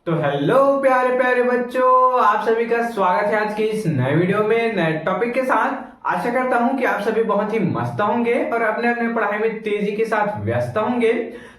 तो हेलो प्यारे प्यारे बच्चों, आप सभी का स्वागत है आज के इस नए वीडियो में नए टॉपिक के साथ। आशा करता हूं कि आप सभी बहुत ही मस्त होंगे और अपने अपने पढ़ाई में तेजी के साथ व्यस्त होंगे।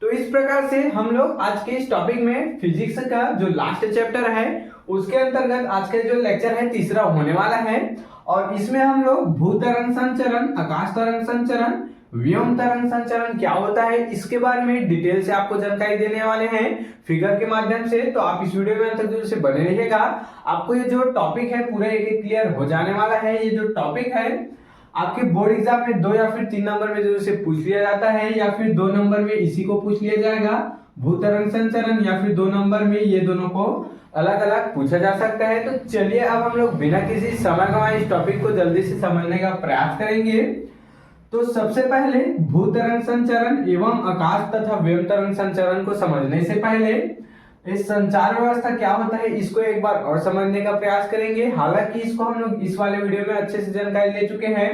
तो इस प्रकार से हम लोग आज के इस टॉपिक में फिजिक्स का जो लास्ट चैप्टर है उसके अंतर्गत आज का जो लेक्चर है तीसरा होने वाला है। और इसमें हम लोग भू तरंग संचरण, आकाश तरंग संचरण, व्योम तरंग संचरण क्या होता है इसके बारे में डिटेल से आपको जानकारी देने वाले हैं फिगर के माध्यम से। तो आप इस वीडियो में अंत तक से बने रहिएगा। आपको ये जो टॉपिक है पूरा एक क्लियर हो जाने वाला है। ये जो टॉपिक है आपके बोर्ड एग्जाम में 2 या फिर 3 नंबर में जो इसे पूछ लिया जाता है या फिर 2 नंबर में इसी को पूछ लिया जाएगा, भू तरंग संचरण, या फिर 2 नंबर में ये दोनों को अलग अलग पूछा जा सकता है। तो चलिए अब हम लोग बिना किसी समय गंवाए इस टॉपिक को जल्दी से समझने का प्रयास करेंगे। तो सबसे पहले भू तरंग संचरण एवं आकाश तथा व्योम तरंग संचरण को समझने से पहले इस संचार व्यवस्था क्या होता है इसको एक बार और समझने का प्रयास करेंगे। हालांकि इसको हम लोग इस वाले वीडियो में अच्छे से जानकारी ले चुके हैं।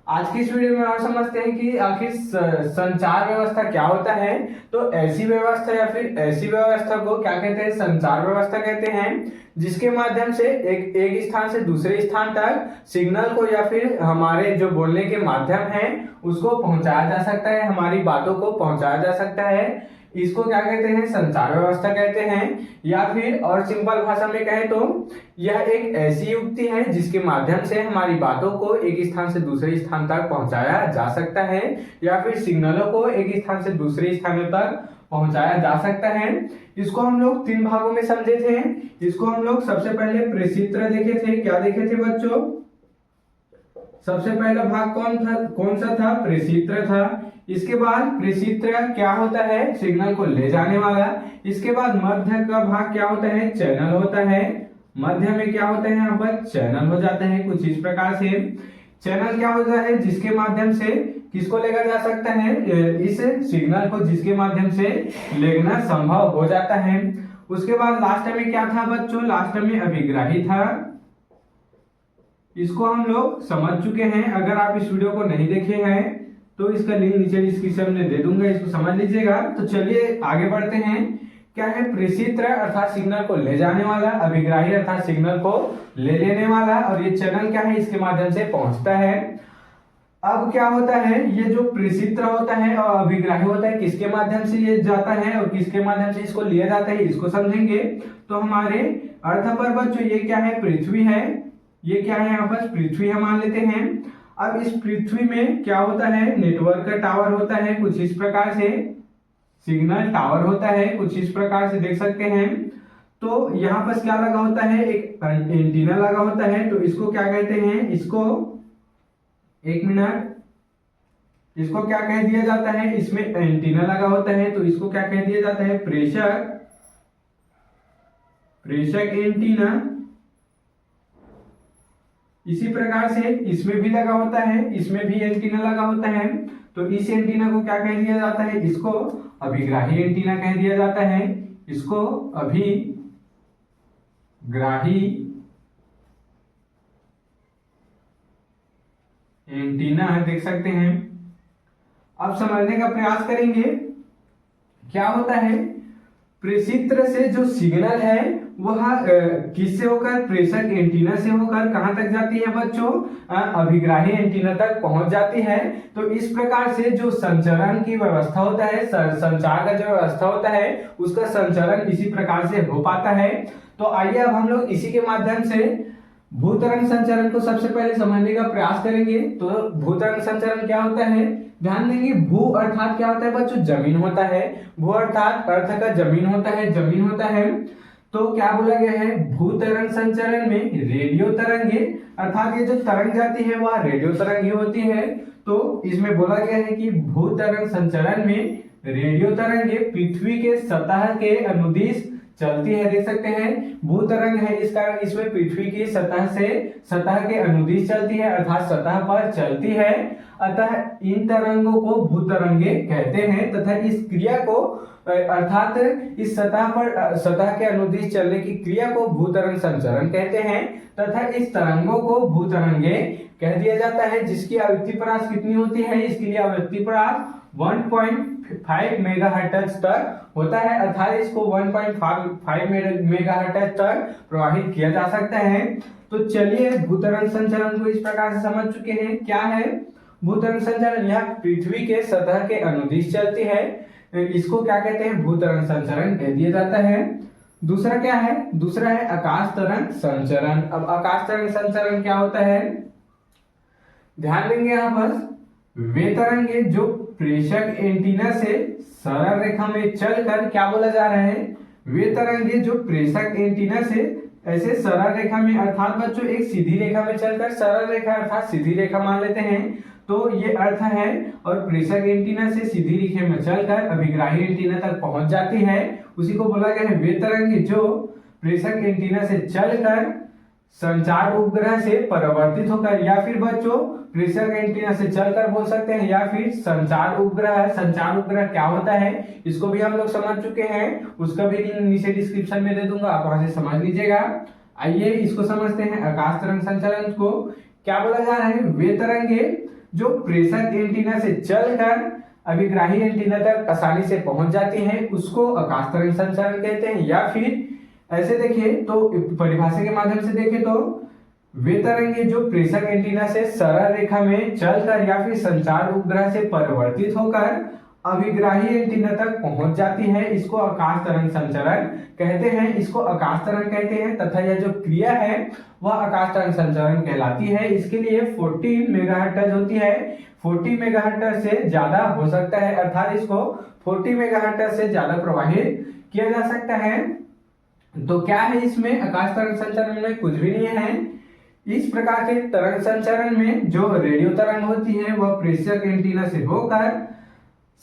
आज की इस वीडियो में और समझते हैं कि आखिर संचार व्यवस्था क्या होता है। तो ऐसी व्यवस्था या फिर ऐसी व्यवस्था को क्या कहते हैं, संचार व्यवस्था कहते हैं, जिसके माध्यम से एक स्थान से दूसरे स्थान तक सिग्नल को या फिर हमारे जो बोलने के माध्यम है उसको पहुंचाया जा सकता है, हमारी बातों को पहुंचाया जा सकता है। इसको क्या कहते हैं, संचार व्यवस्था कहते हैं। या फिर और सिंपल भाषा में कहें तो यह एक ऐसी युक्ति है जिसके माध्यम से हमारी बातों को एक स्थान से दूसरे स्थान तक पहुंचाया जा सकता है या फिर सिग्नलों को एक स्थान से दूसरे स्थानों तक पहुंचाया जा सकता है। इसको हम लोग 3 भागों में समझे थे। इसको हम लोग सबसे पहले प्रेषित्र देखे थे। क्या देखे थे बच्चों? सबसे पहला भाग कौन सा था? प्रेषित्र था। इसके बाद प्रेषित्र क्या होता है? सिग्नल को ले जाने वाला। इसके बाद मध्य का भाग क्या होता है? चैनल होता है। मध्य में क्या होता है? यहाँ पर चैनल हो जाता है कुछ इस प्रकार से। चैनल क्या होता है? जिसके माध्यम से किसको लेकर जा सकता है? इस सिग्नल को जिसके माध्यम से लेना संभव हो जाता है। उसके बाद लास्ट में क्या था बच्चों? लास्ट में अभिग्राही था। इसको हम लोग समझ चुके हैं। अगर आप इस वीडियो को नहीं देखे हैं तो इसका लिंक नीचे डिस्क्रिप्शन में दे दूंगा, इसको समझ लीजिएगा। तो चलिए आगे बढ़ते हैं। क्या है? प्रेषित्र अर्थात सिग्नल को ले जाने वाला, अभिग्राही अर्थात सिग्नल को ले लेने वाला, और ये चैनल क्या है? इसके माध्यम से पहुंचता है। अब क्या होता है, ये जो प्रेषित्र होता है और अभिग्राही होता है किसके माध्यम से ये जाता है और किसके माध्यम से इसको लिया जाता है इसको समझेंगे। तो हमारे अर्थ पर बच्चों ये क्या है? पृथ्वी है। ये क्या है? यहाँ पर पृथ्वी हम मान लेते हैं। अब इस पृथ्वी में क्या होता है? नेटवर्क का टावर होता है कुछ इस प्रकार से, सिग्नल टावर होता है कुछ इस प्रकार से, देख सकते हैं। तो यहाँ पर क्या लगा होता है? एक एंटीना लगा होता है। तो इसको क्या कहते हैं? इसको एक मिनट, इसको क्या कह दिया जाता है? इसमें एंटीना लगा होता है तो इसको क्या कह दिया जाता है? प्रेषक। प्रेषक एंटीना। इसी प्रकार से इसमें भी लगा होता है, इसमें भी एंटीना लगा होता है। तो इस एंटीना को क्या कह दिया जाता है? इसको अभिग्राही एंटीना कह दिया जाता है। इसको अभिग्राही एंटीना देख सकते हैं। अब समझने का प्रयास करेंगे क्या होता है। प्रेषित्र से जो सिग्नल है वह किससे होकर? प्रेषक एंटीना से होकर कहां तक जाती है बच्चों? अभिग्राही एंटीना तक पहुंच जाती है। तो इस प्रकार से जो संचरण की व्यवस्था होता है, संचार का जो व्यवस्था होता है उसका संचरण इसी प्रकार से हो पाता है। तो आइए अब हम लोग इसी के माध्यम से भू तरंग संचरण को सबसे पहले समझने का प्रयास करेंगे। तो भू तरंग संचरण क्या होता है? ध्यान देंगे, भू अर्थात क्या होता है बच्चों? जमीन होता है। भू अर्थात अर्थ का जमीन होता है, जमीन होता है। तो क्या बोला गया है? भू तरंग संचरण में रेडियो तरंगे अर्थात ये जो तरंग जाती है वह रेडियो तरंग ही होती है। तो इसमें बोला गया है कि भू तरंग संचरण में रेडियो तरंगे पृथ्वी के सतह के अनुदिश चलती है, देख सकते हैं। भू तरंग है इस कारण इसमें पृथ्वी की सतह के अनुदिश चलती है अर्थात सतह पर चलती है। अतः इन तरंगों को भू तरंगे कहते हैं तथा इस क्रिया को अर्थात इस सतह के अनुदिश चलने की क्रिया को भू तरंग संचरण कहते हैं तथा इस तरंगों को भू तरंगे कह दिया जाता है। जिसकी आवृत्ति परास कितनी होती है? इसके लिए आवृत्ति परास 1.5 मेगाहर्ट्ज तक होता है, अर्थात इसको 1.5 मेगाहर्ट्ज तक प्रवाहित किया जा सकता है। तो चलिए भूतरंग संचरण को इस प्रकार से समझ चुके हैं। क्या है भूतरंग संचरण? यह पृथ्वी के सतह के अनुदिश चलती है, इसको क्या कहते हैं? भूतरंग संचरण कह दिया जाता है। दूसरा क्या है? दूसरा है आकाश तरंग संचरण। अब आकाश तरंग संचरण क्या होता है, ध्यान देंगे यहाँ पर। वे तरंगे जो प्रेषक एंटीना से सरल रेखा में चलकर क्या बोला जा रहा है, वे तरंगे जो प्रेषक एंटीना से ऐसे सरल रेखा में, अर्थात बच्चों एक सीधी रेखा में चलकर, सरल रेखा अर्थात सीधी रेखा मान लेते हैं, तो ये अर्थ है। और प्रेषक एंटीना से सीधी रेखा में चलकर अभिग्राही एंटीना तक पहुंच जाती है, उसी को बोला गया है वे तरंगे जो प्रेषक एंटीना से चलकर संचार उपग्रह से परावर्तित होकर, या फिर बच्चों प्रेषक एंटीना से चलकर बोल सकते हैं, या फिर संचार उपग्रह। संचार उपग्रह क्या होता है इसको भी हम लोग समझ चुके हैं, उसका भी लिंक नीचे डिस्क्रिप्शन में दे दूंगा, आप वहां से समझ लीजिएगा। आइए इसको समझते हैं। आकाश तरंग संचरण को क्या बोला जा रहा है, वे तरंगे जो प्रेषक एंटीना से चलकर अभिग्राही एंटीना तक आसानी से पहुंच जाती है, उसको आकाश तरंग संचरण कहते हैं। या फिर ऐसे देखिए तो परिभाषा के माध्यम से देखें तो वे तरंगे जो प्रेषक एंटीना से सरल रेखा में चलकर या फिर संचार उपग्रह से परिवर्तित होकर अभिग्राही एंटीना तक पहुंच जाती है, इसको आकाश तरंग संचरण कहते हैं। इसको आकाश तरंग कहते हैं तथा यह जो क्रिया है वह आकाश तरंग संचरण कहलाती है। इसके लिए 40 मेगाहर्ट्ज होती है, 40 मेगाहर्ट्ज से ज्यादा हो सकता है, अर्थात इसको 40 मेगाहर्ट्ज से ज्यादा प्रवाहित किया जा सकता है। तो क्या है इसमें आकाश तरंग संचरण में? कुछ भी नहीं है। इस प्रकार के तरंग संचरण में जो रेडियो तरंग होती है वह प्रेषक एंटीना से होकर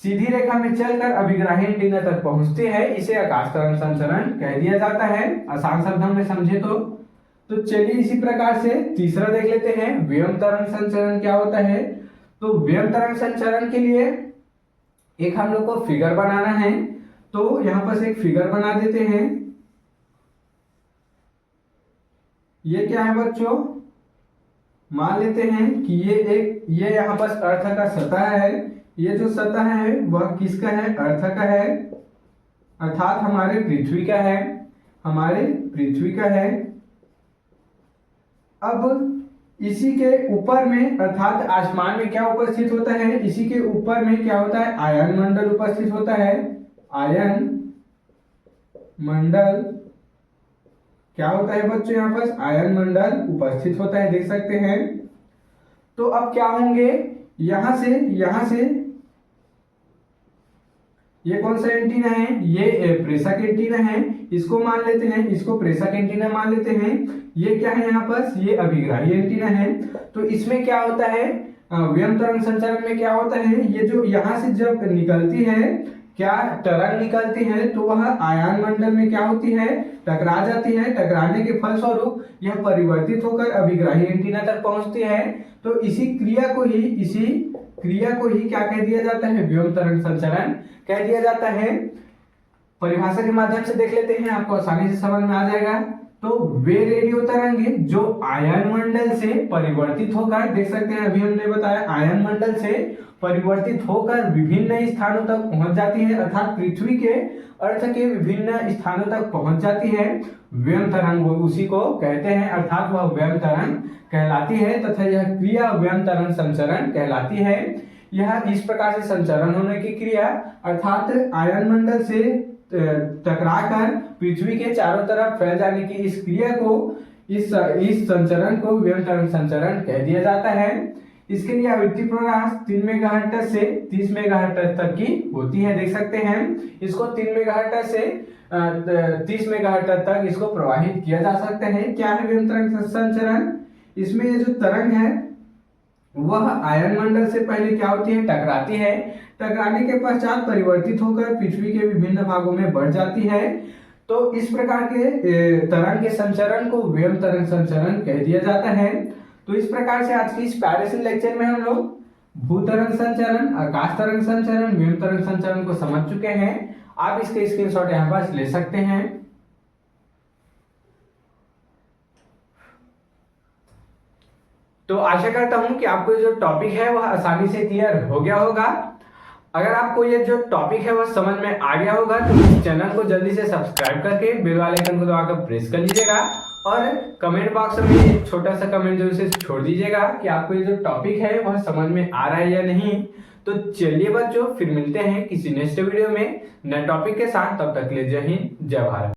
सीधी रेखा में चलकर अभिग्राही एंटीना तक पहुंचती है, इसे आकाश तरंग संचरण कह दिया जाता है, आसान शब्दों में समझे तो चलिए इसी प्रकार से तीसरा देख लेते हैं, व्यम तरंग संचरण क्या होता है। तो व्यम तरंग संचरण के लिए एक हम लोग को फिगर बनाना है, तो यहां पर एक फिगर बना देते हैं। ये क्या है बच्चों, मान लेते हैं कि ये यहाँ पर अर्थ का सतह है, ये जो सतह है वह किसका है? अर्थ का है, अर्थात हमारे पृथ्वी का है, हमारे पृथ्वी का है। अब इसी के ऊपर में, अर्थात आसमान में क्या उपस्थित होता है, इसी के ऊपर में क्या होता है? आयन मंडल उपस्थित होता है। आयन मंडल क्या होता है बच्चों? यहाँ पर आयन मंडल उपस्थित होता है, देख सकते हैं। तो अब क्या होंगे, यहां से ये कौन सा एंटीना है? ये प्रेषक एंटीना है, इसको मान लेते हैं, इसको प्रेषक एंटीना मान लेते हैं। ये क्या है यहाँ पर? ये अभिग्राही एंटीना है। तो इसमें क्या होता है, व्यम तरंग संचरण में क्या होता है, ये जो यहाँ से जब निकलती है, क्या तरंग निकलती है, तो वह आयन मंडल में क्या होती है? टकरा जाती है। टकराने के फलस्वरूप यह परिवर्तित होकर अभिग्राही एंटीना तक पहुंचती है। तो इसी क्रिया को ही क्या कह दिया जाता है? व्यम तरंग संचरण कह दिया जाता है। परिभाषा के माध्यम से देख लेते हैं, आपको आसानी से समझ में आ जाएगा। तो वे रेडियो तरंगे जो आयन मंडल से परिवर्तित होकर, देख सकते हैं अभी हमने बताया आयन मंडल से परिवर्तित होकर विभिन्न स्थानों तक पहुंच जाती है, अर्थात पृथ्वी के अर्थ के विभिन्न स्थानों तक पहुंच जाती है, व्यम तरंग उसी को कहते हैं, अर्थात वह व्यम तरंग कहलाती है तथा यह क्रिया व्यम तरंग संचरण कहलाती है। यह इस प्रकार से संचरण होने की क्रिया, अर्थात आयन मंडल से टकराकर पृथ्वी के चारों तरफ फैल जाने की इस क्रिया को, इस संचरण को व्यम तरंग संचरण कह दिया जाता है। इसके लिए आवृत्ति प्रकाश 3 मेगाहर्ट्ज से 30 मेगाहर्ट्ज तक की होती है, देख सकते हैं। इसको 3 मेगाहर्ट्ज से 30 मेगाहर्ट्ज तक इसको प्रवाहित किया जा सकता है। क्या है व्यम तरंग संचरण? इसमें ये जो तरंग है वह आयन मंडल से पहले क्या होती है? टकराती है। टकराने के पश्चात परिवर्तित होकर पृथ्वी के विभिन्न भागों में बढ़ जाती है। तो इस प्रकार के तरंग के संचरण को व्यम तरंग संचरण कह दिया जाता है। तो इस प्रकार से आज की इस प्यारे से लेक्चर में हम लोग भूतरंग संचरण, आकाश तरंग संचरण, व्यम तरंग संचरण को समझ चुके हैं। आप इसके स्क्रीनशॉट यहाँ पर ले सकते हैं। तो आशा करता हूं कि आपको जो टॉपिक है वह आसानी से क्लियर हो गया होगा। अगर आपको ये जो टॉपिक है वो समझ में आ गया होगा तो इस चैनल को जल्दी से सब्सक्राइब करके बेल वाले आइकन को दबाकर प्रेस कर लीजिएगा और कमेंट बॉक्स में एक छोटा सा कमेंट जरूर से छोड़ दीजिएगा कि आपको ये जो टॉपिक है वह समझ में आ रहा है या नहीं। तो चलिए बच्चों, फिर मिलते हैं किसी नेक्स्ट वीडियो में नए टॉपिक के साथ। तब तक के लिए जय हिंद, जय भारत।